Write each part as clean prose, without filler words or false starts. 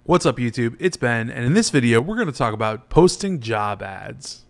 What's up YouTube, it's Ben, and in this video we're going to talk about posting job ads.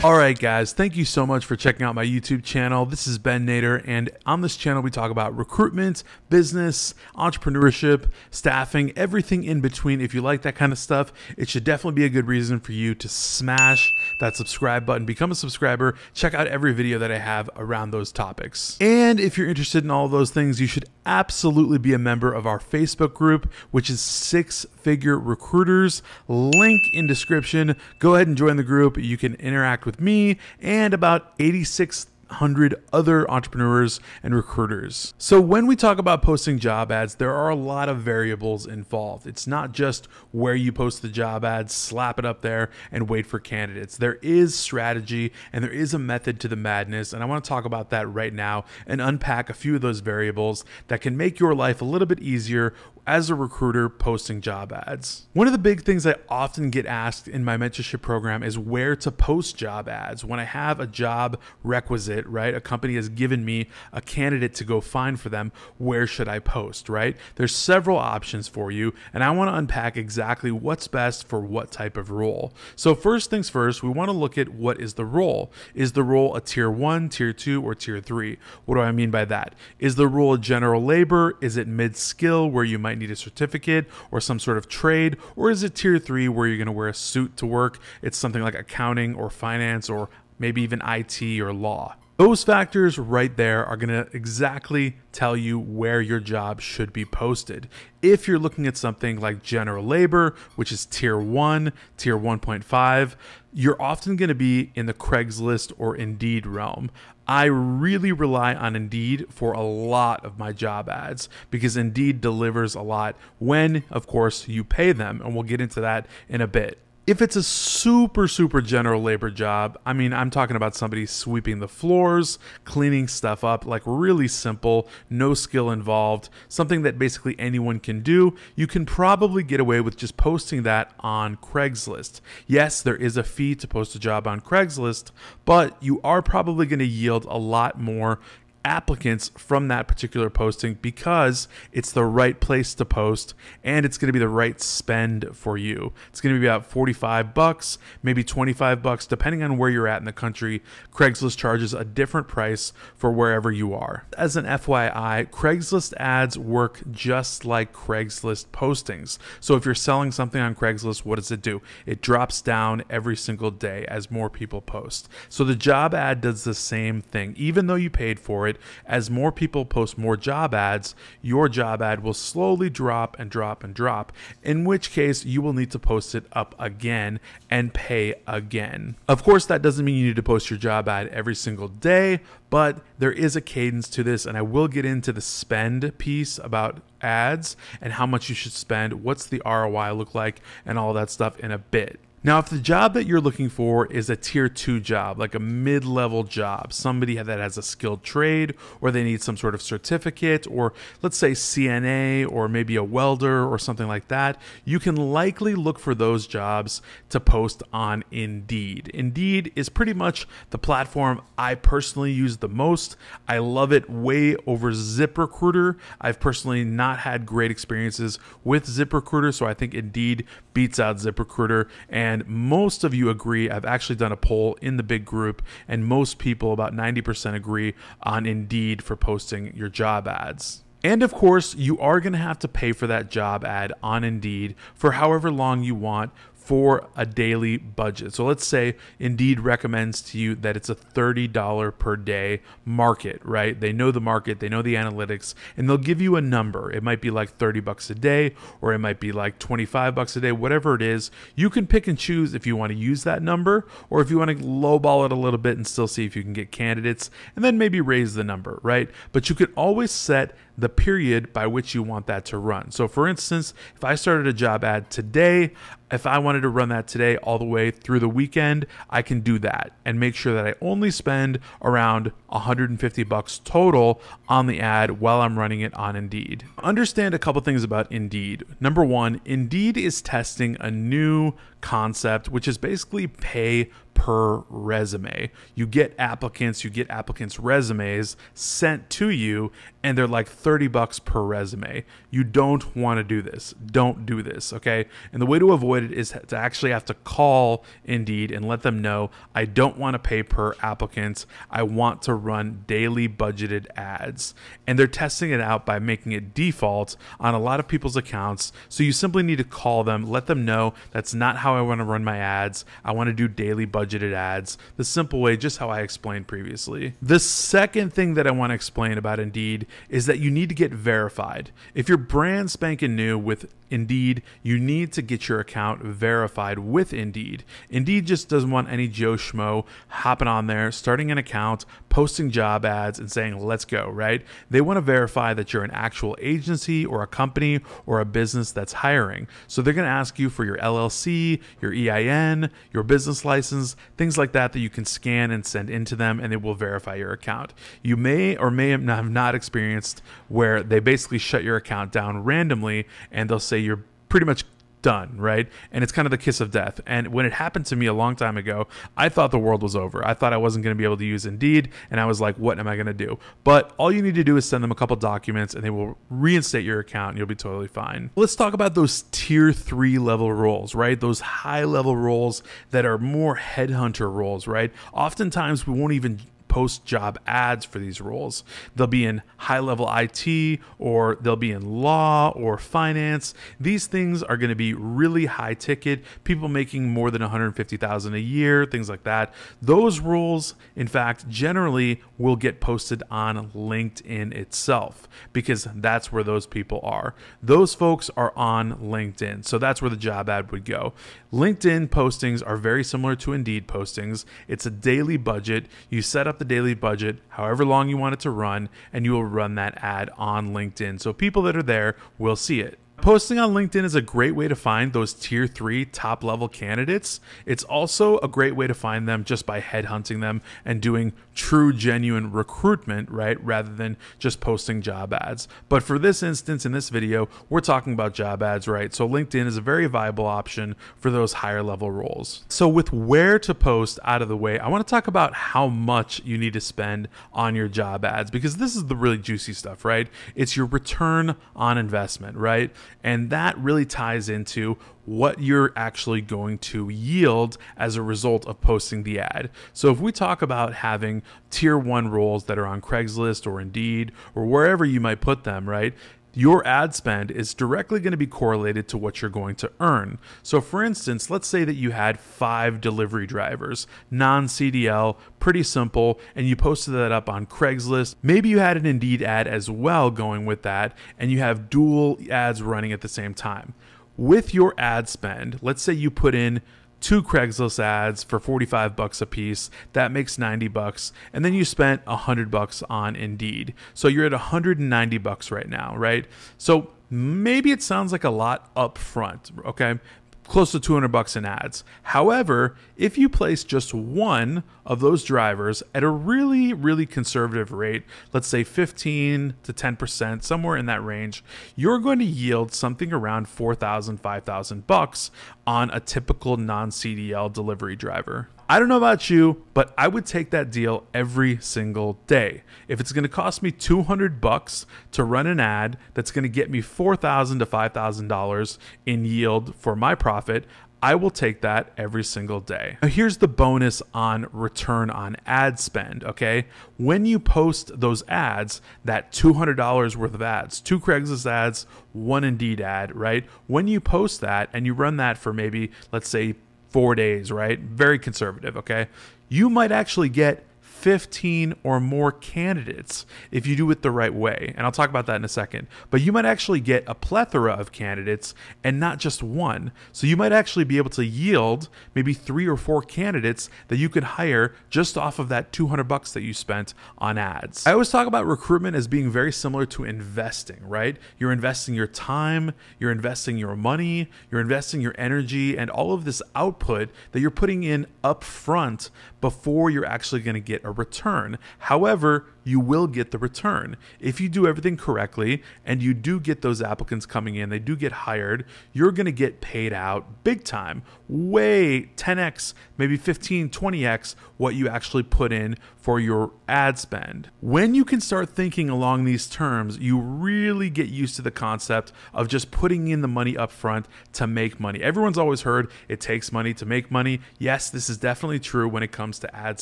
Alright guys, thank you so much for checking out my YouTube channel. This is Ben Nader, and on this channel we talk about recruitment, business, entrepreneurship, staffing, everything in between. If you like that kind of stuff, it should definitely be a good reason for you to smash that subscribe button, become a subscriber, check out every video that I have around those topics. And if you're interested in all of those things, you should absolutely be a member of our Facebook group, which is Six Figure Recruiters. Link in description. Go ahead and join the group. You can interact with me and about 8,600 other entrepreneurs and recruiters. So when we talk about posting job ads, there are a lot of variables involved. It's not just where you post the job ads, slap it up there and wait for candidates. There is strategy and there is a method to the madness, and I want to talk about that right now and unpack a few of those variables that can make your life a little bit easier as a recruiter posting job ads. One of the big things I often get asked in my mentorship program is where to post job ads. When I have a job requisite, right? A company has given me a candidate to go find for them, where should I post, right? There's several options for you, and I want to unpack exactly what's best for what type of role. So first things first, we want to look at what is the role. Is the role a tier 1, tier 2, or tier 3? What do I mean by that? Is the role a general labor? Is it mid-skill where you might need a certificate or some sort of trade? Or is it tier 3 where you're going to wear a suit to work? It's something like accounting or finance or maybe even IT or law. Those factors right there are going to exactly tell you where your job should be posted. If you're looking at something like general labor, which is tier 1, tier 1.5, you're often going to be in the Craigslist or Indeed realm. I really rely on Indeed for a lot of my job ads because Indeed delivers a lot when, of course, you pay them, and we'll get into that in a bit. If it's a super general labor job, I mean, I'm talking about somebody sweeping the floors, cleaning stuff up, like really simple, no skill involved, something that basically anyone can do, you can probably get away with just posting that on Craigslist. Yes, there is a fee to post a job on Craigslist, but you are probably going to yield a lot more applicants from that particular posting because it's the right place to post and it's going to be the right spend for you. It's going to be about 45 bucks, maybe 25 bucks, depending on where you're at in the country. Craigslist charges a different price for wherever you are. As an FYI, Craigslist ads work just like Craigslist postings. So if you're selling something on Craigslist, what does it do? It drops down every single day as more people post. So the job ad does the same thing. Even though you paid for it, as more people post more job ads, your job ad will slowly drop and drop and drop, in which case you will need to post it up again and pay again. Of course, that doesn't mean you need to post your job ad every single day, but there is a cadence to this, and I will get into the spend piece about ads and how much you should spend, what's the ROI look like, and all that stuff in a bit. Now, if the job that you're looking for is a tier 2 job, like a mid-level job, somebody that has a skilled trade, or they need some sort of certificate, or let's say CNA, or maybe a welder or something like that, you can likely look for those jobs to post on Indeed. Indeed is pretty much the platform I personally use the most. I love it way over ZipRecruiter. I've personally not had great experiences with ZipRecruiter, so I think Indeed beats out ZipRecruiter, and most of you agree. I've actually done a poll in the big group, and most people, about 90%, agree on Indeed for posting your job ads. And of course, you are going to have to pay for that job ad on Indeed for however long you want for a daily budget. So let's say Indeed recommends to you that it's a $30 per day market, right? They know the market, they know the analytics, and they'll give you a number. It might be like 30 bucks a day, or it might be like 25 bucks a day, whatever it is. You can pick and choose if you want to use that number, or if you want to lowball it a little bit and still see if you can get candidates, and then maybe raise the number, right? But you could always set the period by which you want that to run. So for instance, if I started a job ad today, if I wanted to run that today all the way through the weekend, I can do that and make sure that I only spend around $150 total on the ad while I'm running it on Indeed. Understand a couple things about Indeed. Number one, Indeed is testing a new concept, which is basically pay per resume. You get applicants resumes sent to you, and they're like $30 per resume. You don't want to do this. Don't do this, okay? And the way to avoid it is to actually have to call Indeed and let them know, I don't want to pay per applicant. I want to run daily budgeted ads. And they're testing it out by making it default on a lot of people's accounts. So you simply need to call them, let them know that's not how I want to run my ads. I want to do daily budgeted ads. The simple way, just how I explained previously. The second thing that I want to explain about Indeed is that you need to get verified. If you're brand spanking new with Indeed, you need to get your account verified with Indeed. Indeed just doesn't want any Joe Schmo hopping on there, starting an account, posting job ads, and saying, let's go, right? They want to verify that you're an actual agency or a company or a business that's hiring. So they're going to ask you for your LLC, your EIN, your business license, things like that you can scan and send into them, and they will verify your account. You may or may have not experienced where they basically shut your account down randomly and they'll say you're pretty much done, right? And it's kind of the kiss of death. And when it happened to me a long time ago, I thought the world was over. I thought I wasn't going to be able to use Indeed, and I was like, what am I going to do? But all you need to do is send them a couple documents and they will reinstate your account and you'll be totally fine. Let's talk about those tier 3 level roles, right? Those high level roles that are more headhunter roles, right? Oftentimes we won't even post job ads for these roles. They'll be in high-level IT, or they'll be in law or finance. These things are going to be really high ticket, people making more than $150,000 a year, things like that. Those roles, in fact, generally will get posted on LinkedIn itself because that's where those people are. Those folks are on LinkedIn, so that's where the job ad would go. LinkedIn postings are very similar to Indeed postings. It's a daily budget. You set up the daily budget, however long you want it to run, and you will run that ad on LinkedIn. So people that are there will see it. Posting on LinkedIn is a great way to find those tier 3 top level candidates. It's also a great way to find them just by headhunting them and doing true, genuine recruitment, right? Rather than just posting job ads. But for this instance, in this video, we're talking about job ads, right? So LinkedIn is a very viable option for those higher level roles. So with where to post out of the way, I want to talk about how much you need to spend on your job ads, because this is the really juicy stuff, right? It's your return on investment, right? And that really ties into what you're actually going to yield as a result of posting the ad. So if we talk about having tier 1 roles that are on Craigslist or Indeed or wherever you might put them, right? Your ad spend is directly going to be correlated to what you're going to earn. So for instance, let's say that you had 5 delivery drivers, non-CDL, pretty simple, and you posted that up on Craigslist. Maybe you had an Indeed ad as well going with that, and you have dual ads running at the same time. With your ad spend, let's say you put in 2 Craigslist ads for $45 a piece, that makes $90, and then you spent $100 on Indeed. So you're at $190 right now, right? So maybe it sounds like a lot up front, okay? Close to $200 in ads. However, if you place just one of those drivers at a really, really conservative rate, let's say 15 to 10%, somewhere in that range, you're going to yield something around $4,000, $5,000 on a typical non-CDL delivery driver. I don't know about you, but I would take that deal every single day. If it's going to cost me $200 to run an ad that's going to get me $4,000 to $5,000 in yield for my profit, I will take that every single day. Now here's the bonus on return on ad spend, okay? When you post those ads, that $200 worth of ads, 2 Craigslist ads, 1 Indeed ad, right? When you post that and you run that for maybe, let's say, 4 days, right? Very conservative, okay? You might actually get 15 or more candidates if you do it the right way. And I'll talk about that in a second. But you might actually get a plethora of candidates and not just one. So you might actually be able to yield maybe 3 or 4 candidates that you could hire just off of that $200 that you spent on ads. I always talk about recruitment as being very similar to investing, right? You're investing your time, you're investing your money, you're investing your energy, and all of this output that you're putting in up front before you're actually going to get a return. However, you will get the return. If you do everything correctly and you do get those applicants coming in, they do get hired, you're going to get paid out big time, way 10x, maybe 15, 20x what you actually put in for your ad spend. When you can start thinking along these terms, you really get used to the concept of just putting in the money up front to make money. Everyone's always heard it takes money to make money. Yes, this is definitely true when it comes to ad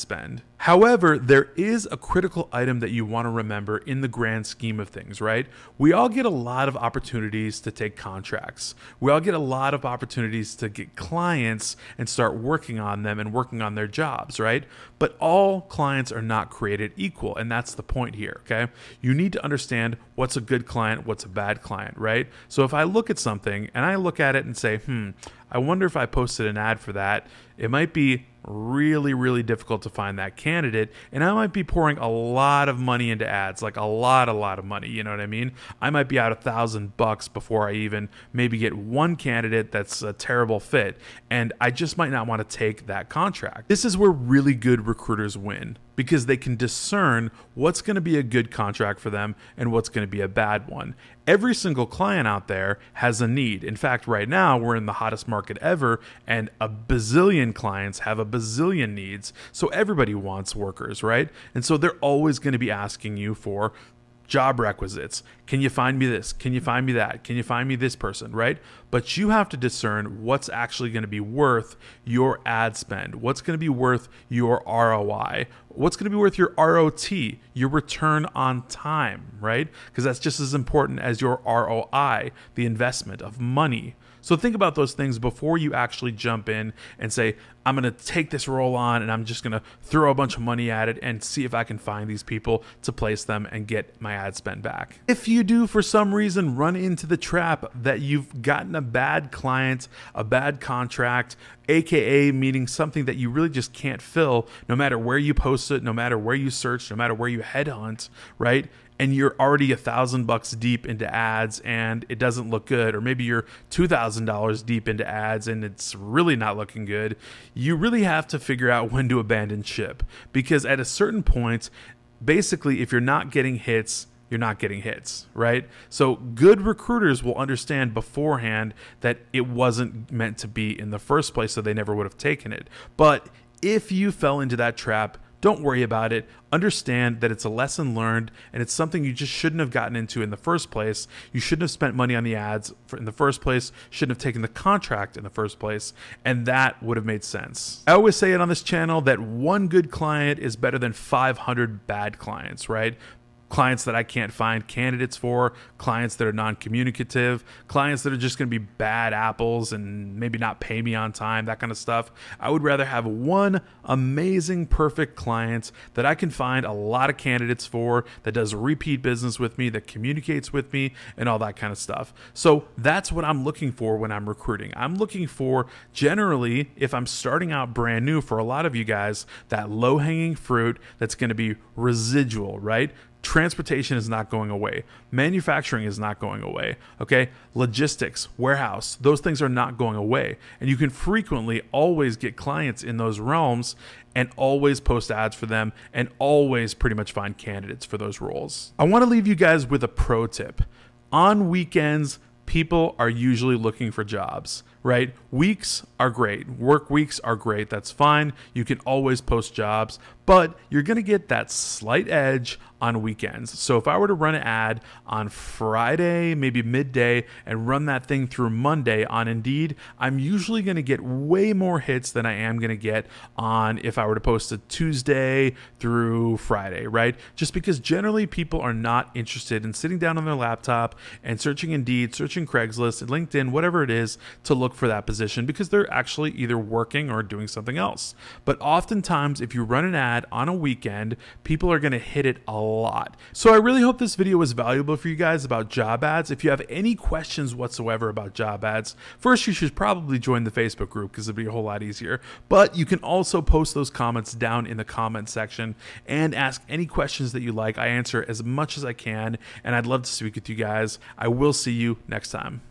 spend. However, there is a critical item that you want to remember in the grand scheme of things, right? We all get a lot of opportunities to take contracts. We all get a lot of opportunities to get clients and start working on them and working on their jobs, right? But all clients are not created equal, and that's the point here, okay? You need to understand what's a good client, what's a bad client, right? So if I look at something and I look at it and say, I wonder if I posted an ad for that, it might be really, really difficult to find that candidate, and I might be pouring a lot of money into ads, like a lot of money, you know what I mean? I might be out $1,000 before I even maybe get one candidate that's a terrible fit, and I just might not want to take that contract. This is where really good recruiters win, because they can discern what's going to be a good contract for them and what's going to be a bad one. Every single client out there has a need. In fact, right now we're in the hottest market ever, and a bazillion clients have a bazillion needs. So everybody wants workers, right? And so they're always going to be asking you for job requisites. Can you find me this? Can you find me that? Can you find me this person, right? But you have to discern what's actually going to be worth your ad spend. What's going to be worth your ROI? What's going to be worth your ROT, your return on time, right? Because that's just as important as your ROI, the investment of money. So think about those things before you actually jump in and say, I'm going to take this role on and I'm just going to throw a bunch of money at it and see if I can find these people to place them and get my ad spend back. If you do for some reason run into the trap that you've gotten a bad client, a bad contract, AKA meaning something that you really just can't fill no matter where you post it, no matter where you search, no matter where you headhunt, right? And you're already $1,000 deep into ads and it doesn't look good, or maybe you're $2,000 deep into ads and it's really not looking good, you really have to figure out when to abandon ship. Because at a certain point, basically, if you're not getting hits, you're not getting hits, right? So good recruiters will understand beforehand that it wasn't meant to be in the first place, so they never would have taken it. But if you fell into that trap, don't worry about it. Understand that it's a lesson learned and it's something you just shouldn't have gotten into in the first place. You shouldn't have spent money on the ads in the first place, shouldn't have taken the contract in the first place, and that would have made sense. I always say it on this channel that one good client is better than 500 bad clients, right? Clients that I can't find candidates for, clients that are non-communicative, clients that are just going to be bad apples and maybe not pay me on time, that kind of stuff. I would rather have one amazing, perfect client that I can find a lot of candidates for, that does repeat business with me, that communicates with me, and all that kind of stuff. So that's what I'm looking for when I'm recruiting. I'm looking for, generally, if I'm starting out brand new, for a lot of you guys, that low-hanging fruit that's going to be residual, right? Transportation is not going away. Manufacturing is not going away. Okay. Logistics, warehouse, those things are not going away. And you can frequently always get clients in those realms and always post ads for them and always pretty much find candidates for those roles. I want to leave you guys with a pro tip. On weekends, people are usually looking for jobs, right? Weeks are great. Work weeks are great. That's fine. You can always post jobs, but you're going to get that slight edge on weekends. So if I were to run an ad on Friday, maybe midday, and run that thing through Monday on Indeed, I'm usually going to get way more hits than I am going to get on if I were to post a Tuesday through Friday, right? Just because generally people are not interested in sitting down on their laptop and searching Indeed, searching Craigslist, LinkedIn, whatever it is, to look for that position, because they're actually either working or doing something else. But oftentimes, if you run an ad ad on a weekend, people are going to hit it a lot. So I really hope this video was valuable for you guys about job ads. If you have any questions whatsoever about job ads, first you should probably join the Facebook group because it'll be a whole lot easier. But you can also post those comments down in the comment section and ask any questions that you like. I answer as much as I can, and I'd love to speak with you guys. I will see you next time.